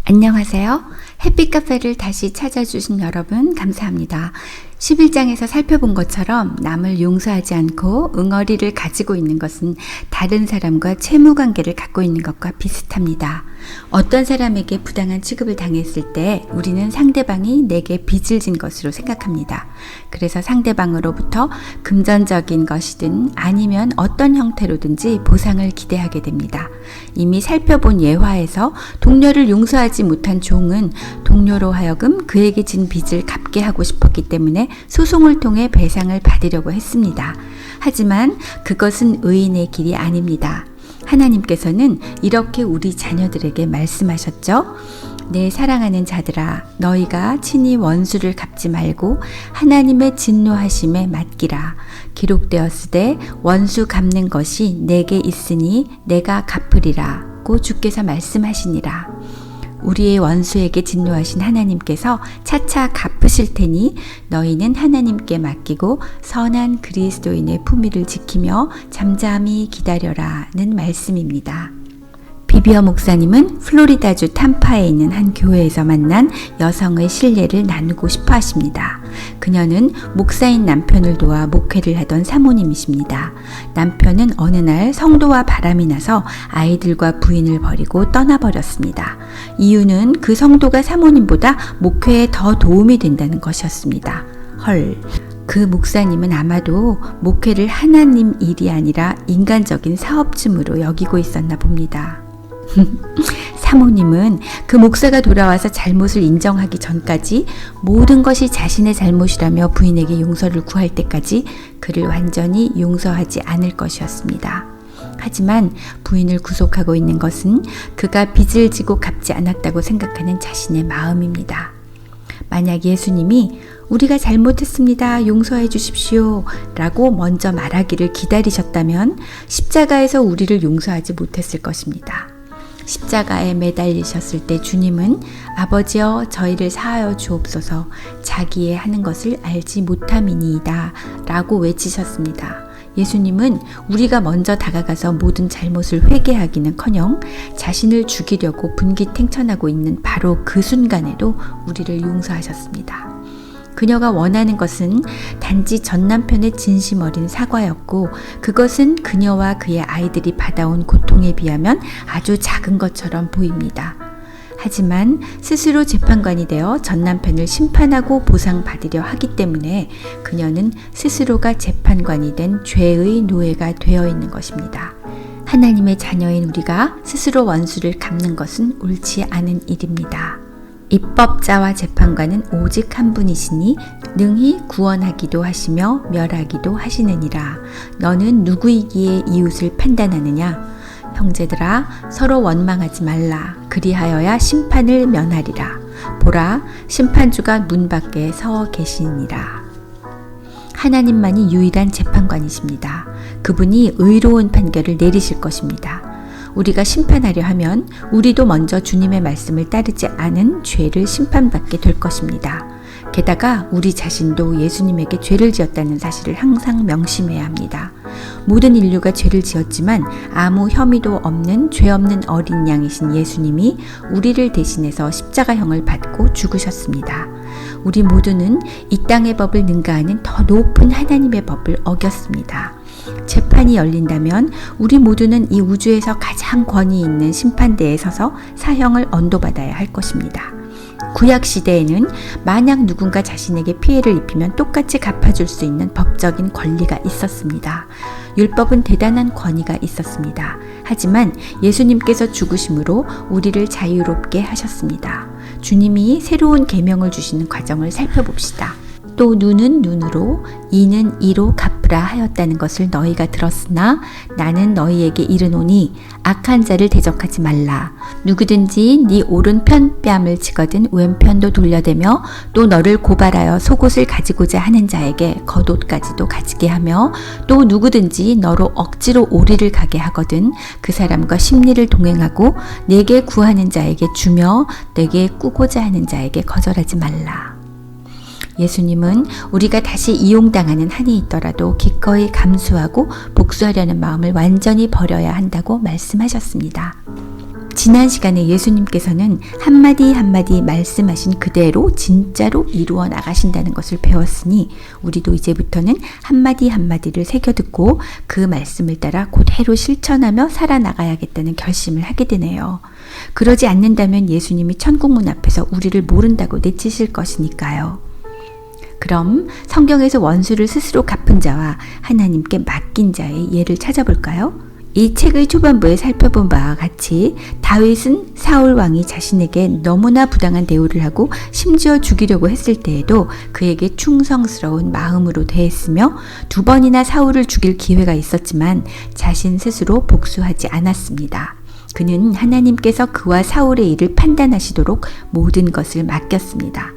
안녕하세요. 햇빛 카페를 다시 찾아주신 여러분 감사합니다. 11장에서 살펴본 것처럼 남을 용서하지 않고 응어리를 가지고 있는 것은 다른 사람과 채무관계를 갖고 있는 것과 비슷합니다. 어떤 사람에게 부당한 취급을 당했을 때 우리는 상대방이 내게 빚을 진 것으로 생각합니다. 그래서 상대방으로부터 금전적인 것이든 아니면 어떤 형태로든지 보상을 기대하게 됩니다. 이미 살펴본 예화에서 동료를 용서하지 못한 종은 동료로 하여금 그에게 진 빚을 갚게 하고 싶었기 때문에 소송을 통해 배상을 받으려고 했습니다. 하지만 그것은 의인의 길이 아닙니다. 하나님께서는 이렇게 우리 자녀들에게 말씀하셨죠. 내 사랑하는 자들아, 너희가 친히 원수를 갚지 말고 하나님의 진노하심에 맡기라. 기록되었으되 원수 갚는 것이 내게 있으니 내가 갚으리라고 주께서 말씀하시니라. 우리의 원수에게 진노하신 하나님께서 차차 갚으실 테니 너희는 하나님께 맡기고 선한 그리스도인의 품위를 지키며 잠잠히 기다려라는 말씀입니다. 비비어 목사님은 플로리다주 탐파에 있는 한 교회에서 만난 여성의 신뢰를 나누고 싶어 하십니다. 그녀는 목사인 남편을 도와 목회를 하던 사모님이십니다. 남편은 어느 날 성도와 바람이 나서 아이들과 부인을 버리고 떠나버렸습니다. 이유는 그 성도가 사모님보다 목회에 더 도움이 된다는 것이었습니다. 헐. 그 목사님은 아마도 목회를 하나님 일이 아니라 인간적인 사업쯤으로 여기고 있었나 봅니다. 사모님은 그 목사가 돌아와서 잘못을 인정하기 전까지 모든 것이 자신의 잘못이라며 부인에게 용서를 구할 때까지 그를 완전히 용서하지 않을 것이었습니다. 하지만 부인을 구속하고 있는 것은 그가 빚을 지고 갚지 않았다고 생각하는 자신의 마음입니다. 만약 예수님이 우리가 잘못했습니다. 용서해 주십시오. 라고 먼저 말하기를 기다리셨다면 십자가에서 우리를 용서하지 못했을 것입니다. 십자가에 매달리셨을 때 주님은 아버지여 저희를 사하여 주옵소서 자기의 하는 것을 알지 못함이니이다 라고 외치셨습니다. 예수님은 우리가 먼저 다가가서 모든 잘못을 회개하기는커녕 자신을 죽이려고 분기탱천하고 있는 바로 그 순간에도 우리를 용서하셨습니다. 그녀가 원하는 것은 단지 전 남편의 진심 어린 사과였고 그것은 그녀와 그의 아이들이 받아온 고통에 비하면 아주 작은 것처럼 보입니다. 하지만 스스로 재판관이 되어 전 남편을 심판하고 보상받으려 하기 때문에 그녀는 스스로가 재판관이 된 죄의 노예가 되어 있는 것입니다. 하나님의 자녀인 우리가 스스로 원수를 갚는 것은 옳지 않은 일입니다. 입법자와 재판관은 오직 한 분이시니 능히 구원하기도 하시며 멸하기도 하시느니라. 너는 누구이기에 이웃을 판단하느냐? 형제들아 서로 원망하지 말라. 그리하여야 심판을 면하리라. 보라 심판주가 문 밖에 서 계시니라. 하나님만이 유일한 재판관이십니다. 그분이 의로운 판결을 내리실 것입니다. 우리가 심판하려 하면 우리도 먼저 주님의 말씀을 따르지 않은 죄를 심판받게 될 것입니다. 게다가 우리 자신도 예수님에게 죄를 지었다는 사실을 항상 명심해야 합니다. 모든 인류가 죄를 지었지만 아무 혐의도 없는 죄 없는 어린 양이신 예수님이 우리를 대신해서 십자가형을 받고 죽으셨습니다. 우리 모두는 이 땅의 법을 능가하는 더 높은 하나님의 법을 어겼습니다. 재판이 열린다면 우리 모두는 이 우주에서 가장 권위 있는 심판대에 서서 사형을 언도받아야 할 것입니다. 구약 시대에는 만약 누군가 자신에게 피해를 입히면 똑같이 갚아줄 수 있는 법적인 권리가 있었습니다. 율법은 대단한 권위가 있었습니다. 하지만 예수님께서 죽으심으로 우리를 자유롭게 하셨습니다. 주님이 새로운 계명을 주시는 과정을 살펴봅시다. 또 눈은 눈으로 이는 이로 갚으라 하였다는 것을 너희가 들었으나 나는 너희에게 이르노니 악한 자를 대적하지 말라. 누구든지 네 오른편 뺨을 치거든 왼편도 돌려대며 또 너를 고발하여 속옷을 가지고자 하는 자에게 겉옷까지도 가지게 하며 또 누구든지 너로 억지로 오리를 가게 하거든 그 사람과 심리를 동행하고 내게 구하는 자에게 주며 내게 꾸고자 하는 자에게 거절하지 말라. 예수님은 우리가 다시 이용당하는 한이 있더라도 기꺼이 감수하고 복수하려는 마음을 완전히 버려야 한다고 말씀하셨습니다. 지난 시간에 예수님께서는 한마디 한마디 말씀하신 그대로 진짜로 이루어 나가신다는 것을 배웠으니 우리도 이제부터는 한마디 한마디를 새겨듣고 그 말씀을 따라 그대로 실천하며 살아나가야겠다는 결심을 하게 되네요. 그러지 않는다면 예수님이 천국문 앞에서 우리를 모른다고 내치실 것이니까요. 그럼 성경에서 원수를 스스로 갚은 자와 하나님께 맡긴 자의 예를 찾아볼까요? 이 책의 초반부에 살펴본 바와 같이 다윗은 사울 왕이 자신에게 너무나 부당한 대우를 하고 심지어 죽이려고 했을 때에도 그에게 충성스러운 마음으로 대했으며 2번이나 사울을 죽일 기회가 있었지만 자신 스스로 복수하지 않았습니다. 그는 하나님께서 그와 사울의 일을 판단하시도록 모든 것을 맡겼습니다.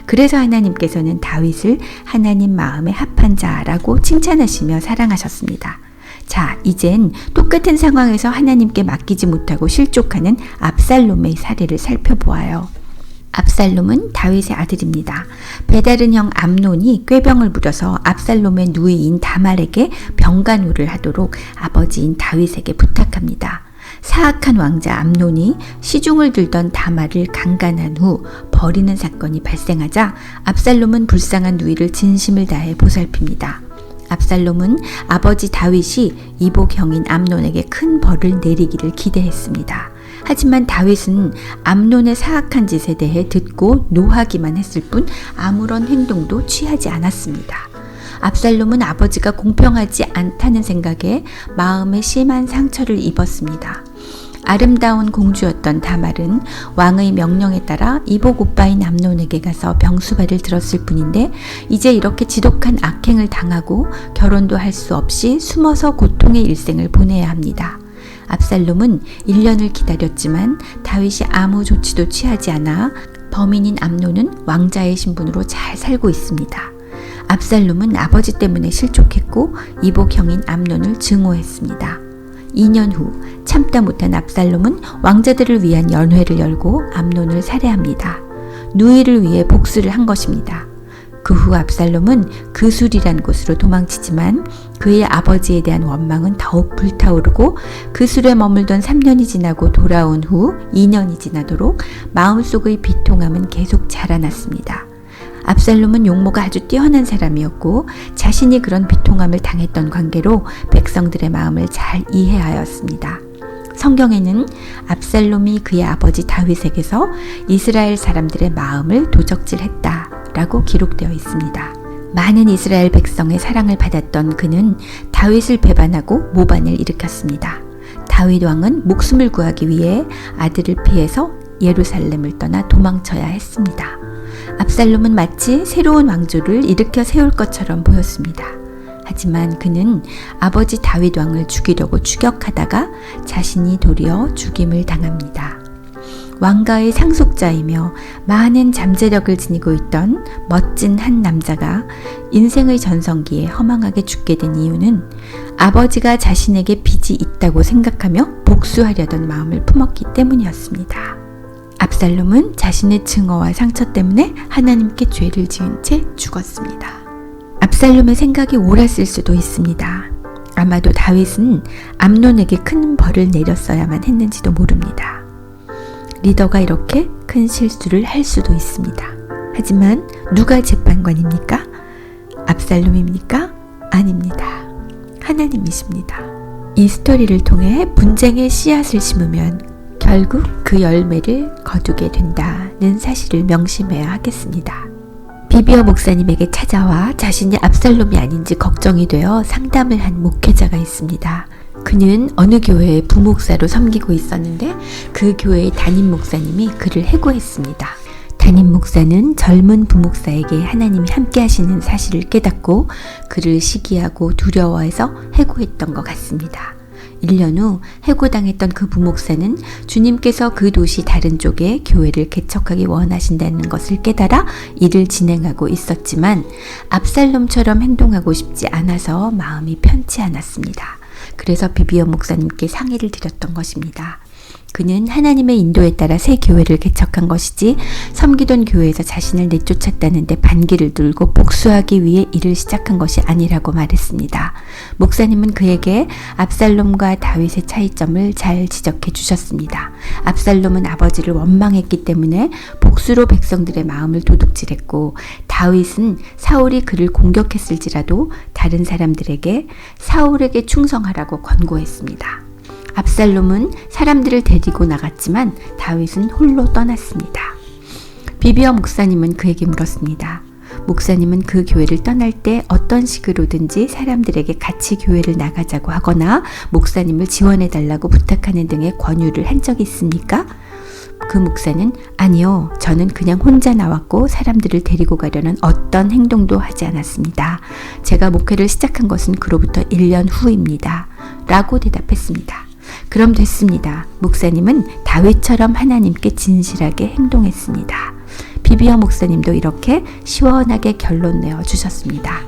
그래서 하나님께서는 다윗을 하나님 마음에 합한 자라고 칭찬하시며 사랑하셨습니다. 자, 이젠 똑같은 상황에서 하나님께 맡기지 못하고 실족하는 압살롬의 사례를 살펴보아요. 압살롬은 다윗의 아들입니다. 배다른 형 암논이 꾀병을 부려서 압살롬의 누이인 다말에게 병간호를 하도록 아버지인 다윗에게 부탁합니다. 사악한 왕자 암논이 시중을 들던 다말을 강간한 후 버리는 사건이 발생하자 압살롬은 불쌍한 누이를 진심을 다해 보살핍니다. 압살롬은 아버지 다윗이 이복 형인 암논에게 큰 벌을 내리기를 기대했습니다. 하지만 다윗은 암논의 사악한 짓에 대해 듣고 노하기만 했을 뿐 아무런 행동도 취하지 않았습니다. 압살롬은 아버지가 공평하지 않다는 생각에 마음에 심한 상처를 입었습니다. 아름다운 공주였던 다말은 왕의 명령에 따라 이복 오빠인 암논에게 가서 병수발을 들었을 뿐인데 이제 이렇게 지독한 악행을 당하고 결혼도 할 수 없이 숨어서 고통의 일생을 보내야 합니다. 압살롬은 1년을 기다렸지만 다윗이 아무 조치도 취하지 않아 범인인 암논은 왕자의 신분으로 잘 살고 있습니다. 압살롬은 아버지 때문에 실족했고 이복 형인 암논을 증오했습니다. 2년 후 참다 못한 압살롬은 왕자들을 위한 연회를 열고 암논을 살해합니다. 누이를 위해 복수를 한 것입니다. 그 후 압살롬은 그술이란 곳으로 도망치지만 그의 아버지에 대한 원망은 더욱 불타오르고 그술에 머물던 3년이 지나고 돌아온 후 2년이 지나도록 마음속의 비통함은 계속 자라났습니다. 압살롬은 용모가 아주 뛰어난 사람이었고 자신이 그런 비통함을 당했던 관계로 백성들의 마음을 잘 이해하였습니다. 성경에는 압살롬이 그의 아버지 다윗에게서 이스라엘 사람들의 마음을 도적질했다라고 기록되어 있습니다. 많은 이스라엘 백성의 사랑을 받았던 그는 다윗을 배반하고 모반을 일으켰습니다. 다윗 왕은 목숨을 구하기 위해 아들을 피해서 예루살렘을 떠나 도망쳐야 했습니다. 압살롬은 마치 새로운 왕조를 일으켜 세울 것처럼 보였습니다. 하지만 그는 아버지 다윗 왕을 죽이려고 추격하다가 자신이 도리어 죽임을 당합니다. 왕가의 상속자이며 많은 잠재력을 지니고 있던 멋진 한 남자가 인생의 전성기에 허망하게 죽게 된 이유는 아버지가 자신에게 빚이 있다고 생각하며 복수하려던 마음을 품었기 때문이었습니다. 압살롬은 자신의 증오와 상처 때문에 하나님께 죄를 지은 채 죽었습니다. 압살롬의 생각이 옳았을 수도 있습니다. 아마도 다윗은 암논에게 큰 벌을 내렸어야만 했는지도 모릅니다. 리더가 이렇게 큰 실수를 할 수도 있습니다. 하지만 누가 재판관입니까? 압살롬입니까? 아닙니다. 하나님이십니다. 이 스토리를 통해 분쟁의 씨앗을 심으면 결국 그 열매를 거두게 된다는 사실을 명심해야 하겠습니다. 비비어 목사님에게 찾아와 자신이 압살롬이 아닌지 걱정이 되어 상담을 한 목회자가 있습니다. 그는 어느 교회의 부목사로 섬기고 있었는데 그 교회의 담임 목사님이 그를 해고했습니다. 담임 목사는 젊은 부목사에게 하나님이 함께 하시는 사실을 깨닫고 그를 시기하고 두려워해서 해고했던 것 같습니다. 1년 후 해고당했던 그 부목사는 주님께서 그 도시 다른 쪽에 교회를 개척하기 원하신다는 것을 깨달아 일을 진행하고 있었지만 압살롬처럼 행동하고 싶지 않아서 마음이 편치 않았습니다. 그래서 비비어 목사님께 상의를 드렸던 것입니다. 그는 하나님의 인도에 따라 새 교회를 개척한 것이지 섬기던 교회에서 자신을 내쫓았다는데 반기를 들고 복수하기 위해 일을 시작한 것이 아니라고 말했습니다. 목사님은 그에게 압살롬과 다윗의 차이점을 잘 지적해 주셨습니다. 압살롬은 아버지를 원망했기 때문에 복수로 백성들의 마음을 도둑질했고, 다윗은 사울이 그를 공격했을지라도 다른 사람들에게 사울에게 충성하라고 권고했습니다. 압살롬은 사람들을 데리고 나갔지만 다윗은 홀로 떠났습니다. 비비어 목사님은 그에게 물었습니다. 목사님은 그 교회를 떠날 때 어떤 식으로든지 사람들에게 같이 교회를 나가자고 하거나 목사님을 지원해달라고 부탁하는 등의 권유를 한 적이 있습니까? 그 목사는 아니요, 저는 그냥 혼자 나왔고 사람들을 데리고 가려는 어떤 행동도 하지 않았습니다. 제가 목회를 시작한 것은 그로부터 1년 후입니다. 라고 대답했습니다. 그럼 됐습니다. 목사님은 다윗처럼 하나님께 진실하게 행동했습니다. 비비어 목사님도 이렇게 시원하게 결론 내어 주셨습니다.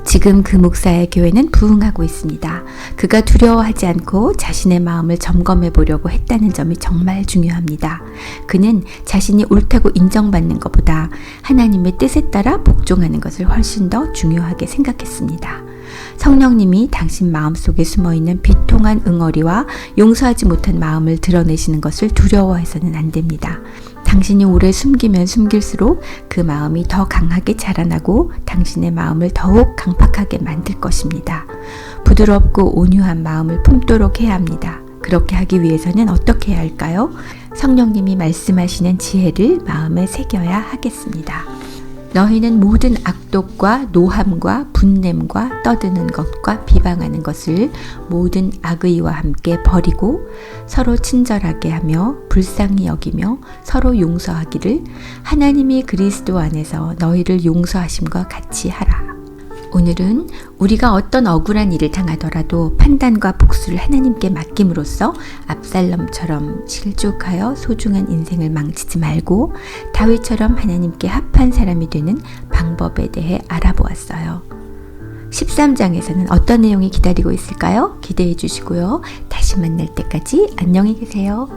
지금 그 목사의 교회는 부흥하고 있습니다. 그가 두려워하지 않고 자신의 마음을 점검해 보려고 했다는 점이 정말 중요합니다. 그는 자신이 옳다고 인정받는 것보다 하나님의 뜻에 따라 복종하는 것을 훨씬 더 중요하게 생각했습니다. 성령님이 당신 마음속에 숨어있는 비통한 응어리와 용서하지 못한 마음을 드러내시는 것을 두려워해서는 안 됩니다. 당신이 오래 숨기면 숨길수록 그 마음이 더 강하게 자라나고 당신의 마음을 더욱 강팍하게 만들 것입니다. 부드럽고 온유한 마음을 품도록 해야 합니다. 그렇게 하기 위해서는 어떻게 해야 할까요? 성령님이 말씀하시는 지혜를 마음에 새겨야 하겠습니다. 너희는 모든 악독과 노함과 분냄과 떠드는 것과 비방하는 것을 모든 악의와 함께 버리고 서로 친절하게 하며 불쌍히 여기며 서로 용서하기를 하나님이 그리스도 안에서 너희를 용서하심과 같이 하라. 오늘은 우리가 어떤 억울한 일을 당하더라도 판단과 복수를 하나님께 맡김으로써 압살롬처럼 실족하여 소중한 인생을 망치지 말고 다윗처럼 하나님께 합한 사람이 되는 방법에 대해 알아보았어요. 13장에서는 어떤 내용이 기다리고 있을까요? 기대해 주시고요. 다시 만날 때까지 안녕히 계세요.